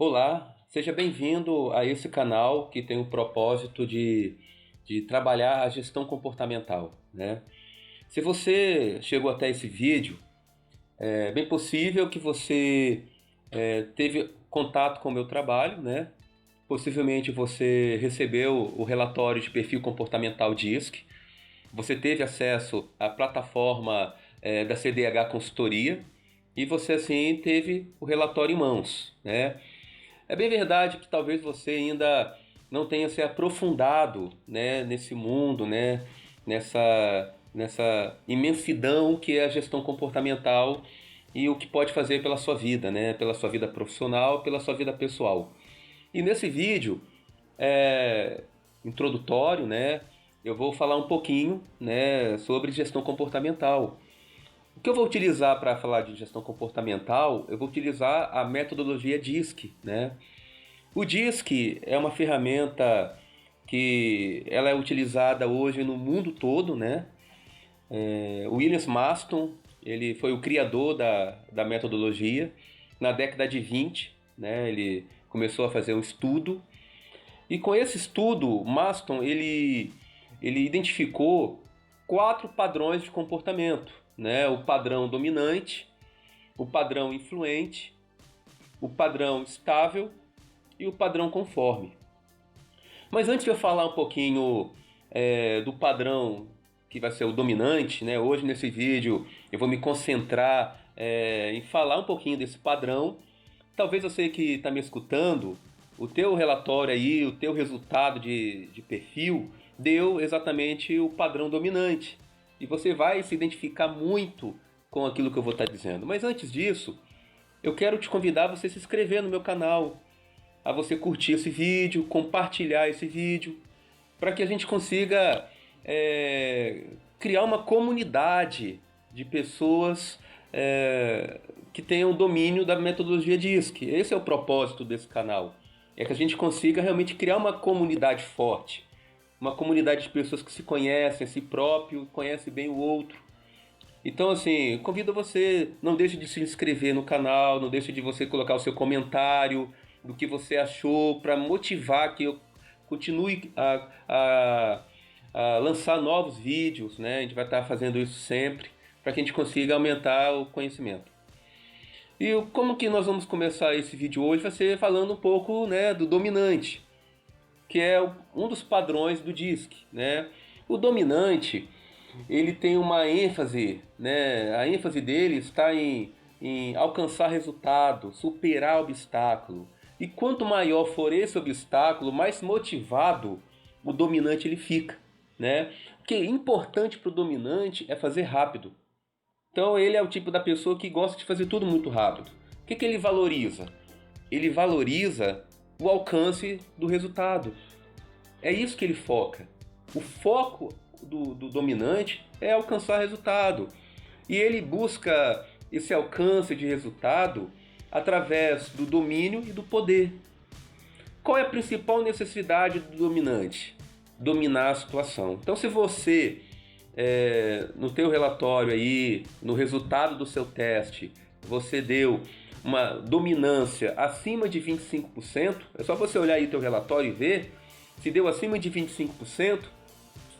Olá, seja bem-vindo a esse canal que tem o propósito de trabalhar a gestão comportamental, né? Se você chegou até esse vídeo, é bem possível que você teve contato com o meu trabalho, né? Possivelmente você recebeu o relatório de perfil comportamental DISC, você teve acesso à plataforma da CDH Consultoria e você assim teve o relatório em mãos, né? É bem verdade que talvez você ainda não tenha se aprofundado, né, nesse mundo, né, nessa imensidão que é a gestão comportamental e o que pode fazer pela sua vida, né, pela sua vida profissional, pela sua vida pessoal. E nesse vídeo introdutório, né, eu vou falar um pouquinho, né, sobre gestão comportamental. O que eu vou utilizar para falar de gestão comportamental, eu vou utilizar a metodologia DISC, né? O DISC é uma ferramenta que ela é utilizada hoje no mundo todo, né? O William Maston, ele foi o criador da metodologia. Na década de 20, né, ele começou a fazer um estudo. E com esse estudo, Maston ele identificou 4 padrões de comportamento, né? O padrão dominante, o padrão influente, o padrão estável e o padrão conforme. Mas antes de eu falar um pouquinho do padrão que vai ser o dominante, né? Hoje nesse vídeo eu vou me concentrar em falar um pouquinho desse padrão. Talvez você que está me escutando, o teu relatório aí, o teu resultado de perfil deu exatamente o padrão dominante. E você vai se identificar muito com aquilo que eu vou estar dizendo. Mas antes disso, eu quero te convidar a você se inscrever no meu canal, a você curtir esse vídeo, compartilhar esse vídeo, para que a gente consiga criar uma comunidade de pessoas que tenham domínio da metodologia DISC. Esse é o propósito desse canal, é que a gente consiga realmente criar uma comunidade forte, uma comunidade de pessoas que se conhecem a si próprio, conhecem bem o outro. Então, assim, convido você, não deixe de se inscrever no canal, não deixe de você colocar o seu comentário do que você achou, para motivar que eu continue a lançar novos vídeos, né? A gente vai estar fazendo isso sempre, para que a gente consiga aumentar o conhecimento. E como que nós vamos começar esse vídeo hoje? Vai ser falando um pouco, né, do dominante, que é um dos padrões do DISC, né? O dominante, ele tem uma ênfase, né? A ênfase dele está em alcançar resultado, superar obstáculo. E quanto maior for esse obstáculo, mais motivado o dominante ele fica, né? O que é importante para o dominante é fazer rápido. Então ele é o tipo da pessoa que gosta de fazer tudo muito rápido. O que ele valoriza? Ele valoriza o alcance do resultado. É isso que ele foca. O foco do dominante é alcançar resultado. E ele busca esse alcance de resultado através do domínio e do poder. Qual é a principal necessidade do dominante? Dominar a situação. Então, se você, no teu relatório aí, no resultado do seu teste, você deu uma dominância acima de 25%, é só você olhar aí teu relatório e ver, se deu acima de 25%,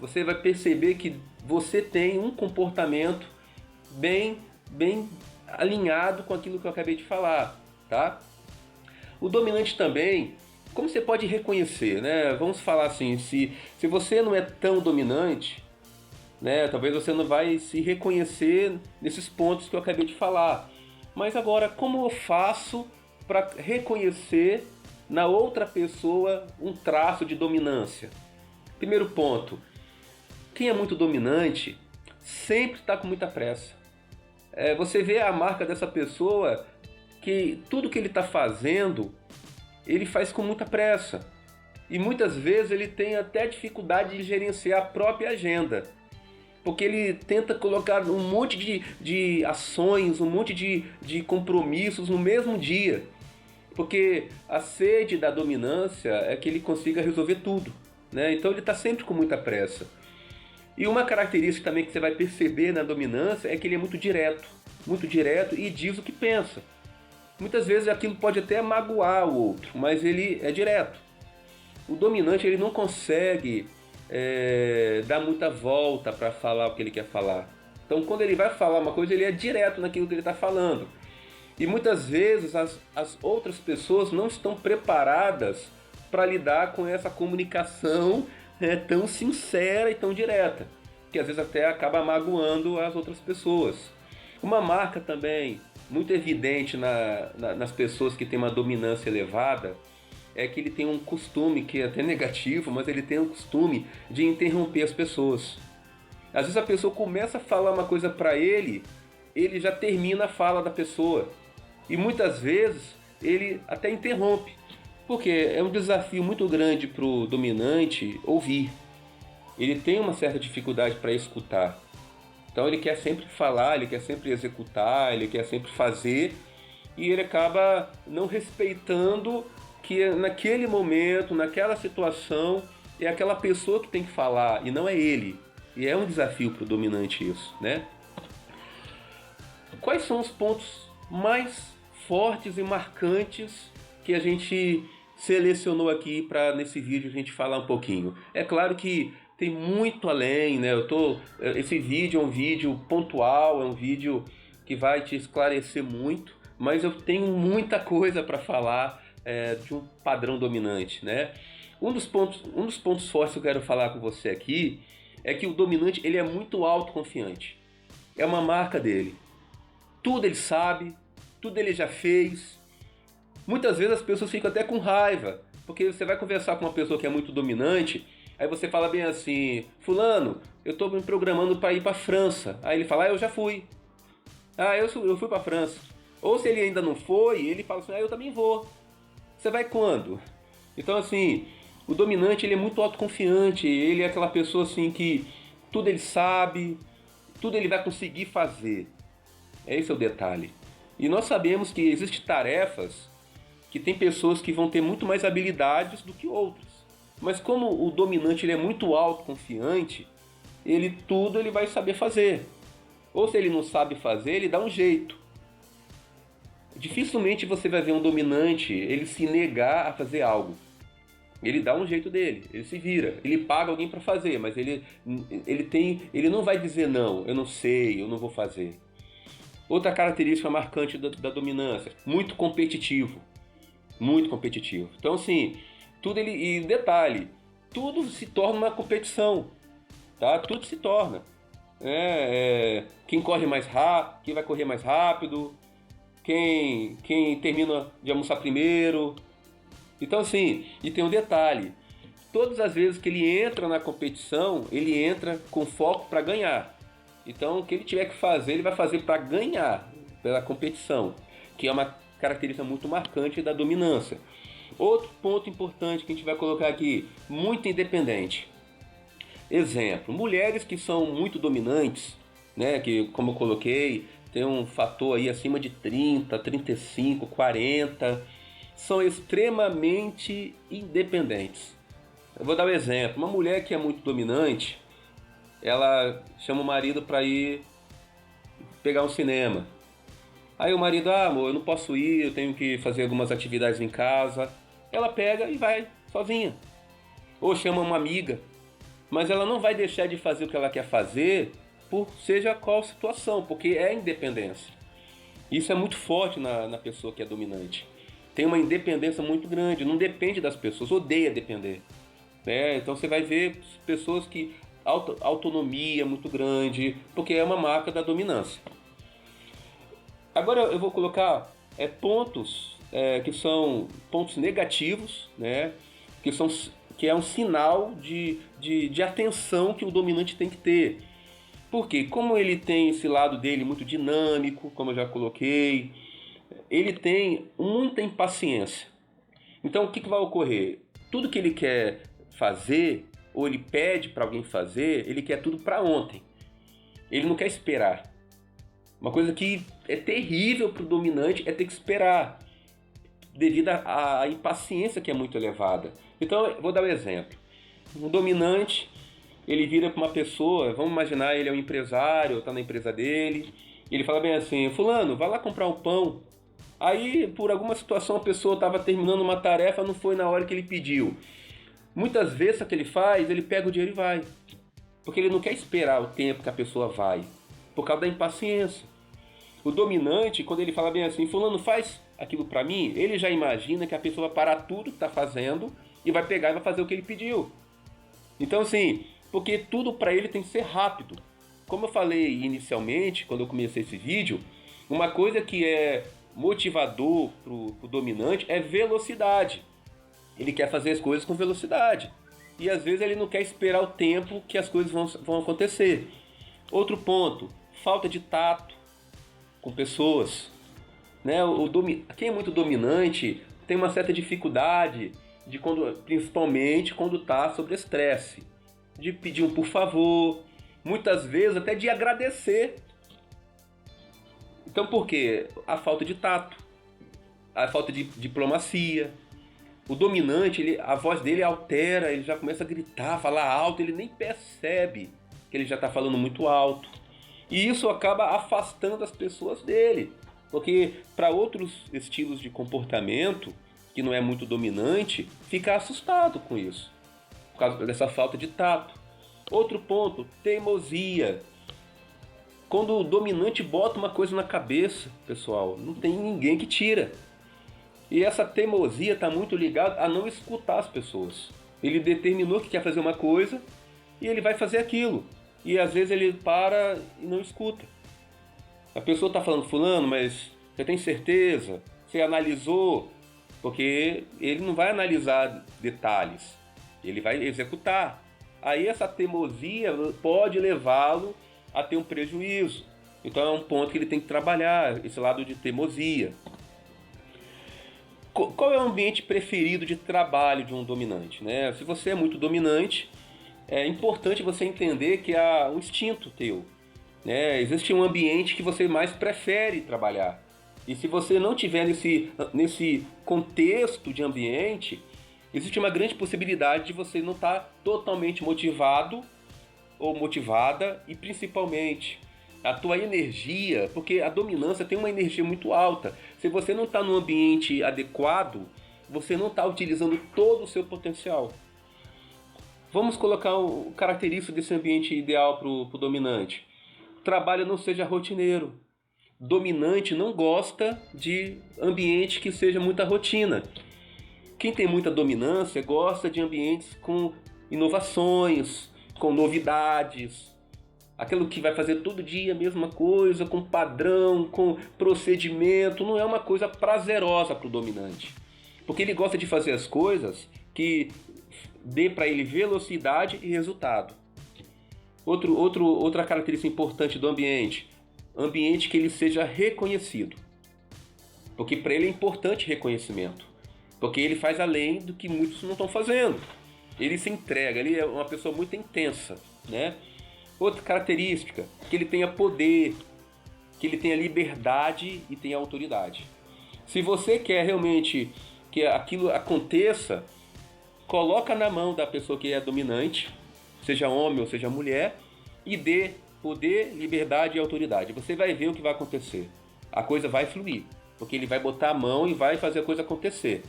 você vai perceber que você tem um comportamento bem alinhado com aquilo que eu acabei de falar, tá? O dominante também, como você pode reconhecer, né? Vamos falar assim, se você não é tão dominante, né? Talvez você não vai se reconhecer nesses pontos que eu acabei de falar. Mas agora, como eu faço para reconhecer na outra pessoa um traço de dominância? Primeiro ponto, quem é muito dominante sempre está com muita pressa. Você vê a marca dessa pessoa que tudo que ele está fazendo, ele faz com muita pressa. E muitas vezes ele tem até dificuldade de gerenciar a própria agenda, porque ele tenta colocar um monte de ações, um monte de compromissos no mesmo dia. Porque a sede da dominância é que ele consiga resolver tudo, né? Então ele está sempre com muita pressa. E uma característica também que você vai perceber na dominância é que ele é muito direto e diz o que pensa. Muitas vezes aquilo pode até magoar o outro, mas ele é direto. O dominante ele não consegue dar muita volta para falar o que ele quer falar. Então, quando ele vai falar uma coisa, ele é direto naquilo que ele está falando. E muitas vezes as outras pessoas não estão preparadas para lidar com essa comunicação tão sincera e tão direta, que às vezes até acaba magoando as outras pessoas. Uma marca também muito evidente nas pessoas que têm uma dominância elevada é que ele tem um costume, que é até negativo, mas ele tem um costume de interromper as pessoas. Às vezes a pessoa começa a falar uma coisa para ele já termina a fala da pessoa. E muitas vezes ele até interrompe, porque é um desafio muito grande para o dominante ouvir. Ele tem uma certa dificuldade para escutar. Então ele quer sempre falar, ele quer sempre executar, ele quer sempre fazer, e ele acaba não respeitando que naquele momento, naquela situação, é aquela pessoa que tem que falar e não é ele. E é um desafio para o dominante isso, né? Quais são os pontos mais fortes e marcantes que a gente selecionou aqui para nesse vídeo a gente falar um pouquinho? É claro que tem muito além, né? Esse vídeo é um vídeo pontual, é um vídeo que vai te esclarecer muito, mas eu tenho muita coisa para falar de um padrão dominante, né? Um dos pontos fortes que eu quero falar com você aqui é que o dominante ele é muito autoconfiante. É uma marca dele. Tudo ele sabe, tudo ele já fez. Muitas vezes as pessoas ficam até com raiva, porque você vai conversar com uma pessoa que é muito dominante, aí você fala bem assim: fulano, eu estou me programando para ir para a França. Aí ele fala: eu já fui. Eu fui para a França. Ou se ele ainda não foi, ele fala assim: eu também vou. Você vai quando? Então assim, o dominante ele é muito autoconfiante, ele é aquela pessoa assim que tudo ele sabe, tudo ele vai conseguir fazer. Esse é o detalhe. E nós sabemos que existem tarefas que tem pessoas que vão ter muito mais habilidades do que outras. Mas como o dominante ele é muito autoconfiante, tudo ele vai saber fazer. Ou se ele não sabe fazer, ele dá um jeito. Dificilmente você vai ver um dominante ele se negar a fazer algo. Ele dá um jeito dele, ele se vira, ele paga alguém para fazer, mas ele não vai dizer não, eu não sei, eu não vou fazer. Outra característica marcante da dominância, muito competitivo. Muito competitivo. Então assim, e detalhe, tudo se torna uma competição, tá? Tudo se torna. Quem corre mais rápido, quem vai correr mais rápido, quem termina de almoçar primeiro. Então assim, e tem um detalhe, todas as vezes que ele entra na competição, ele entra com foco para ganhar. Então o que ele tiver que fazer, ele vai fazer para ganhar, pela competição, que é uma característica muito marcante da dominância. Outro ponto importante que a gente vai colocar aqui, muito independente. Exemplo, mulheres que são muito dominantes, né, que como eu coloquei, tem um fator aí acima de 30, 35, 40, são extremamente independentes. Eu vou dar um exemplo, uma mulher que é muito dominante, ela chama o marido para ir pegar um cinema. Aí o marido: amor, eu não posso ir, eu tenho que fazer algumas atividades em casa. Ela pega e vai sozinha. Ou chama uma amiga. Mas ela não vai deixar de fazer o que ela quer fazer por seja qual situação, porque é independência. Isso é muito forte na pessoa que é dominante. Tem uma independência muito grande, não depende das pessoas, odeia depender. Então você vai ver pessoas que autonomia muito grande, porque é uma marca da dominância. Agora eu vou colocar pontos que são pontos negativos, né? Que é um sinal de atenção que o dominante tem que ter. Porque como ele tem esse lado dele muito dinâmico, como eu já coloquei, ele tem muita impaciência. Então o que vai ocorrer? Tudo que ele quer fazer, ou ele pede para alguém fazer, ele quer tudo para ontem. Ele não quer esperar. Uma coisa que é terrível para o dominante é ter que esperar, devido à impaciência que é muito elevada. Então, eu vou dar um exemplo. Um dominante, ele vira para uma pessoa, vamos imaginar, ele é um empresário, está na empresa dele, e ele fala bem assim: fulano, vai lá comprar um pão. Aí, por alguma situação, a pessoa estava terminando uma tarefa, não foi na hora que ele pediu. Muitas vezes, o que ele faz, ele pega o dinheiro e vai. Porque ele não quer esperar o tempo que a pessoa vai, por causa da impaciência. O dominante, quando ele fala bem assim, fulano, faz aquilo para mim, ele já imagina que a pessoa vai parar tudo que está fazendo e vai pegar e vai fazer o que ele pediu. Então, assim, porque tudo para ele tem que ser rápido. Como eu falei inicialmente, quando eu comecei esse vídeo, uma coisa que é motivador pro dominante é velocidade. Ele quer fazer as coisas com velocidade. E às vezes ele não quer esperar o tempo que as coisas vão acontecer. Outro ponto, falta de tato com pessoas. Né? Quem é muito dominante tem uma certa dificuldade, principalmente quando está sob estresse. De pedir um por favor, muitas vezes até de agradecer. Então por quê? A falta de tato, a falta de diplomacia. O dominante, a voz dele altera, ele já começa a gritar, falar alto, ele nem percebe que ele já está falando muito alto. E isso acaba afastando as pessoas dele, porque para outros estilos de comportamento, que não é muito dominante, fica assustado com isso, por causa dessa falta de tato. Outro ponto, teimosia. Quando o dominante bota uma coisa na cabeça, pessoal, não tem ninguém que tira. E essa teimosia está muito ligada a não escutar as pessoas. Ele determinou que quer fazer uma coisa e ele vai fazer aquilo. E às vezes ele para e não escuta. A pessoa está falando, fulano, mas você tem certeza? Você analisou? Porque ele não vai analisar detalhes, ele vai executar. Aí essa teimosia pode levá-lo a ter um prejuízo. Então é um ponto que ele tem que trabalhar, esse lado de teimosia. Qual é o ambiente preferido de trabalho de um dominante? Né? Se você é muito dominante, é importante você entender que há um instinto teu. Né? Existe um ambiente que você mais prefere trabalhar. E se você não tiver nesse contexto de ambiente, existe uma grande possibilidade de você não estar totalmente motivado ou motivada e principalmente a tua energia, porque a dominância tem uma energia muito alta. Se você não está no ambiente adequado, você não está utilizando todo o seu potencial. Vamos colocar o característico desse ambiente ideal para o dominante. O trabalho não seja rotineiro. Dominante não gosta de ambiente que seja muita rotina. Quem tem muita dominância gosta de ambientes com inovações, com novidades, aquilo que vai fazer todo dia a mesma coisa, com padrão, com procedimento, não é uma coisa prazerosa para o dominante. Porque ele gosta de fazer as coisas que dê para ele velocidade e resultado. Outra característica importante do ambiente que ele seja reconhecido. Porque para ele é importante reconhecimento. Porque ele faz além do que muitos não estão fazendo. Ele se entrega, ele é uma pessoa muito intensa, né? Outra característica, que ele tenha poder, que ele tenha liberdade e tenha autoridade. Se você quer realmente que aquilo aconteça, coloca na mão da pessoa que é dominante, seja homem ou seja mulher, e dê poder, liberdade e autoridade. Você vai ver o que vai acontecer. A coisa vai fluir, porque ele vai botar a mão e vai fazer a coisa acontecer.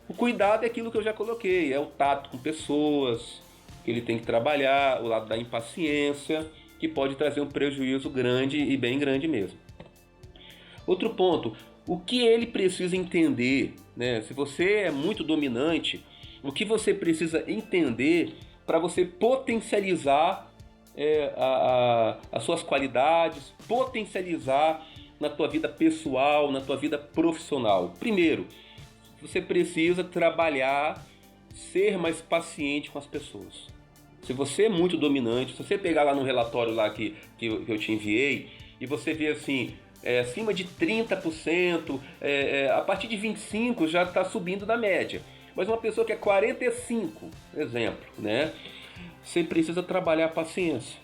O cuidado é aquilo que eu já coloquei, é o tato com pessoas, que ele tem que trabalhar, o lado da impaciência, que pode trazer um prejuízo grande e bem grande mesmo. Outro ponto, o que ele precisa entender, né? Se você é muito dominante, o que você precisa entender para você potencializar as suas qualidades, potencializar na tua vida pessoal, na tua vida profissional. Primeiro, você precisa trabalhar, ser mais paciente com as pessoas. Se você é muito dominante, se você pegar lá no relatório lá que eu te enviei, e você vê assim, acima de 30%, a partir de 25% já está subindo da média. Mas uma pessoa que é 45%, exemplo, né? Você precisa trabalhar a paciência.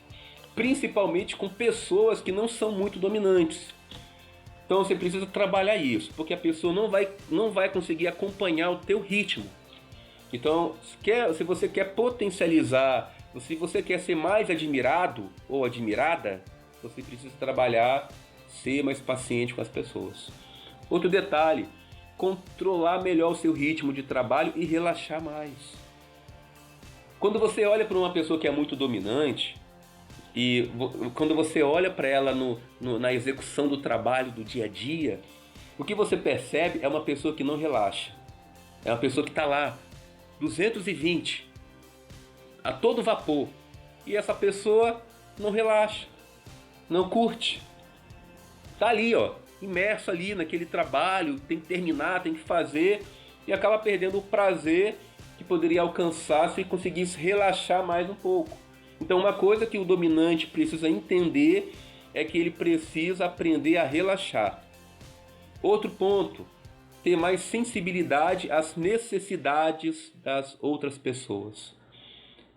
Principalmente com pessoas que não são muito dominantes. Então você precisa trabalhar isso, porque a pessoa não vai conseguir acompanhar o teu ritmo. Então, se você quer potencializar, se você quer ser mais admirado ou admirada, você precisa trabalhar, ser mais paciente com as pessoas. Outro detalhe, controlar melhor o seu ritmo de trabalho e relaxar mais. Quando você olha para uma pessoa que é muito dominante, e quando você olha para ela na execução do trabalho do dia a dia, o que você percebe é uma pessoa que não relaxa. É uma pessoa que está lá, 220, a todo vapor. E essa pessoa não relaxa, não curte. Tá ali, ó, imerso ali naquele trabalho, tem que terminar, tem que fazer, e acaba perdendo o prazer que poderia alcançar se conseguisse relaxar mais um pouco. Então uma coisa que o dominante precisa entender é que ele precisa aprender a relaxar. Outro ponto, ter mais sensibilidade às necessidades das outras pessoas.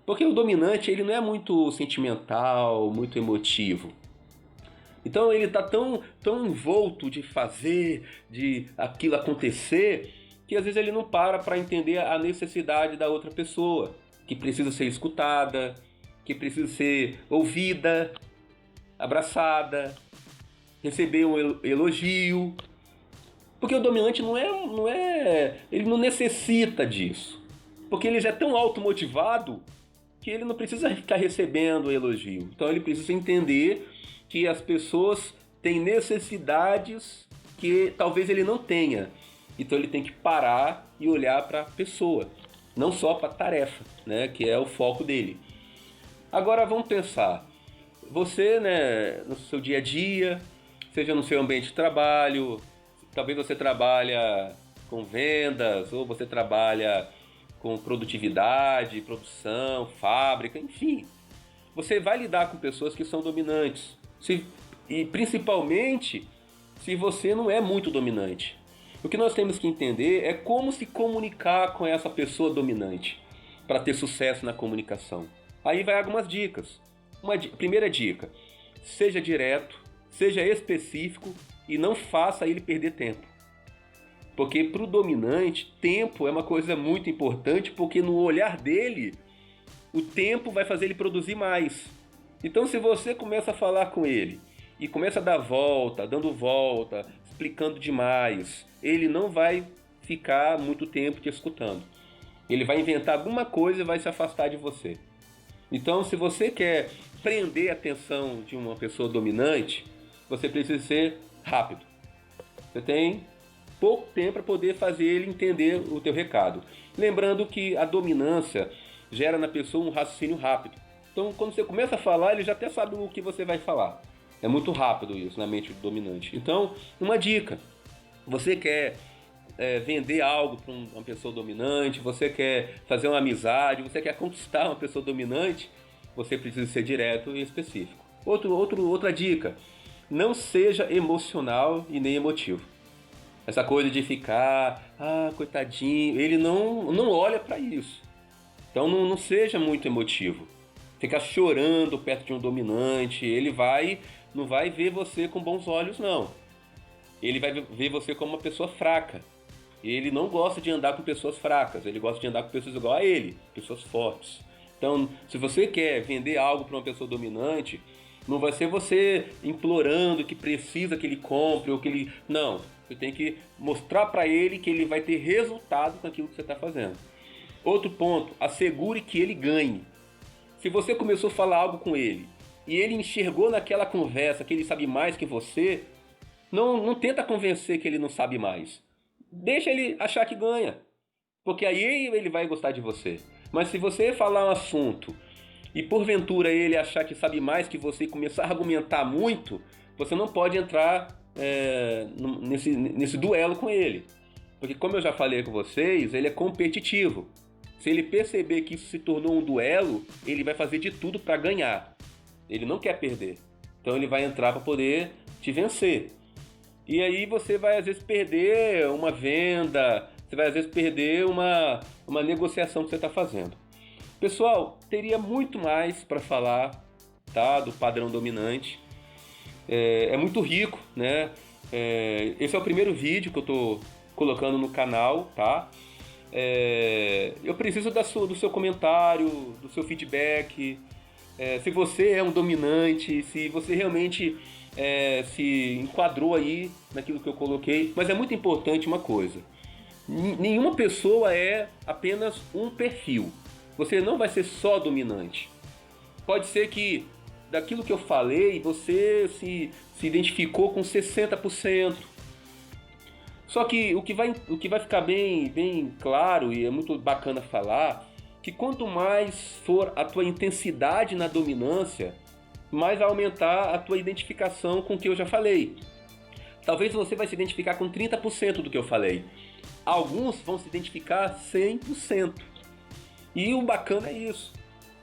Porque o dominante ele não é muito sentimental, muito emotivo. Então ele está tão envolto de fazer, de aquilo acontecer, que às vezes ele não para entender a necessidade da outra pessoa, que precisa ser escutada, que precisa ser ouvida, abraçada, receber um elogio. Porque o dominante ele não necessita disso. Porque ele já é tão automotivado que ele não precisa ficar recebendo elogio. Então ele precisa entender que as pessoas têm necessidades que talvez ele não tenha. Então ele tem que parar e olhar para a pessoa, não só para a tarefa, né, que é o foco dele. Agora vamos pensar, você, né, no seu dia a dia, seja no seu ambiente de trabalho, talvez você trabalha com vendas, ou você trabalha com produtividade, produção, fábrica, enfim. Você vai lidar com pessoas que são dominantes. E principalmente se você não é muito dominante. O que nós temos que entender é como se comunicar com essa pessoa dominante para ter sucesso na comunicação. Aí vai algumas dicas. Primeira dica, seja direto, seja específico e não faça ele perder tempo. Porque para o dominante, tempo é uma coisa muito importante, porque no olhar dele, o tempo vai fazer ele produzir mais. Então se você começa a falar com ele e começa a dar volta, dando volta, explicando demais, ele não vai ficar muito tempo te escutando. Ele vai inventar alguma coisa e vai se afastar de você. Então se você quer prender a atenção de uma pessoa dominante, você precisa ser rápido. Você tem pouco tempo para poder fazer ele entender o teu recado. Lembrando que a dominância gera na pessoa um raciocínio rápido. Então, quando você começa a falar, ele já até sabe o que você vai falar. É muito rápido isso na mente do dominante. Então, uma dica. Você quer vender algo para uma pessoa dominante, você quer fazer uma amizade, você quer conquistar uma pessoa dominante, você precisa ser direto e específico. Outra dica. Não seja emocional e nem emotivo. Essa coisa de ficar, coitadinho, ele não olha para isso. Então não seja muito emotivo. Ficar chorando perto de um dominante, ele não vai ver você com bons olhos, não. Ele vai ver você como uma pessoa fraca. Ele não gosta de andar com pessoas fracas, ele gosta de andar com pessoas igual a ele, pessoas fortes. Então, se você quer vender algo para uma pessoa dominante, não vai ser você implorando que precisa que ele compre ou que ele... Não, você tem que mostrar para ele que ele vai ter resultado com aquilo que você está fazendo. Outro ponto, assegure que ele ganhe. Se você começou a falar algo com ele e ele enxergou naquela conversa que ele sabe mais que você, não tenta convencer que ele não sabe mais. Deixa ele achar que ganha, porque aí ele vai gostar de você. Mas se você falar um assunto e porventura ele achar que sabe mais que você e começar a argumentar muito, você não pode entrar nesse duelo com ele. Porque como eu já falei com vocês, ele é competitivo. Se ele perceber que isso se tornou um duelo, ele vai fazer de tudo para ganhar. Ele não quer perder. Então ele vai entrar para poder te vencer. E aí você vai às vezes perder uma venda, você vai às vezes perder uma negociação que você está fazendo. Pessoal, teria muito mais para falar, tá, do padrão dominante. É muito rico, né? Esse é o primeiro vídeo que eu estou colocando no canal, tá? Eu preciso do seu comentário, do seu feedback. se você é um dominante, se você realmente se enquadrou aí naquilo que eu coloquei. Mas é muito importante uma coisa: nenhuma pessoa é apenas um perfil. Você não vai ser só dominante. Pode ser que daquilo que eu falei você se identificou com 60%. Só que o que vai ficar bem claro, e é muito bacana falar, que quanto mais for a tua intensidade na dominância, mais vai aumentar a tua identificação com o que eu já falei. Talvez você vai se identificar com 30% do que eu falei. Alguns vão se identificar 100%. E o bacana é isso.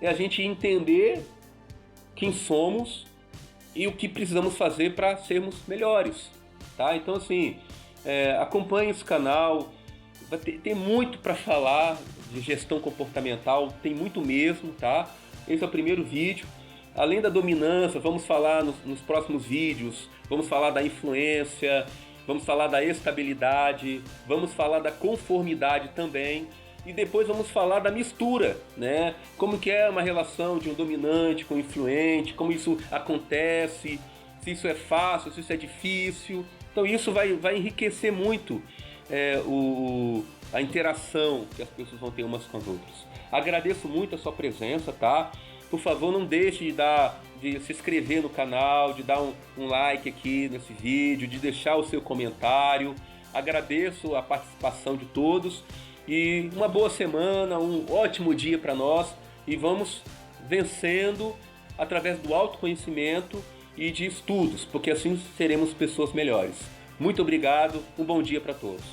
É a gente entender quem somos e o que precisamos fazer para sermos melhores. Tá? Então, assim, acompanhe esse canal. Tem muito para falar de gestão comportamental, tem muito mesmo, tá? Esse é o primeiro vídeo. Além da dominância, vamos falar nos próximos vídeos, vamos falar da influência, vamos falar da estabilidade, vamos falar da conformidade também. E depois vamos falar da mistura, né? Como que é uma relação de um dominante com um influente, como isso acontece, se isso é fácil, se isso é difícil. Então isso vai enriquecer muito a interação que as pessoas vão ter umas com as outras. Agradeço muito a sua presença, tá? Por favor, não deixe de se inscrever no canal, de dar um like aqui nesse vídeo, de deixar o seu comentário. Agradeço a participação de todos e uma boa semana, um ótimo dia para nós, e vamos vencendo através do autoconhecimento e de estudos, porque assim seremos pessoas melhores. Muito obrigado, um bom dia para todos.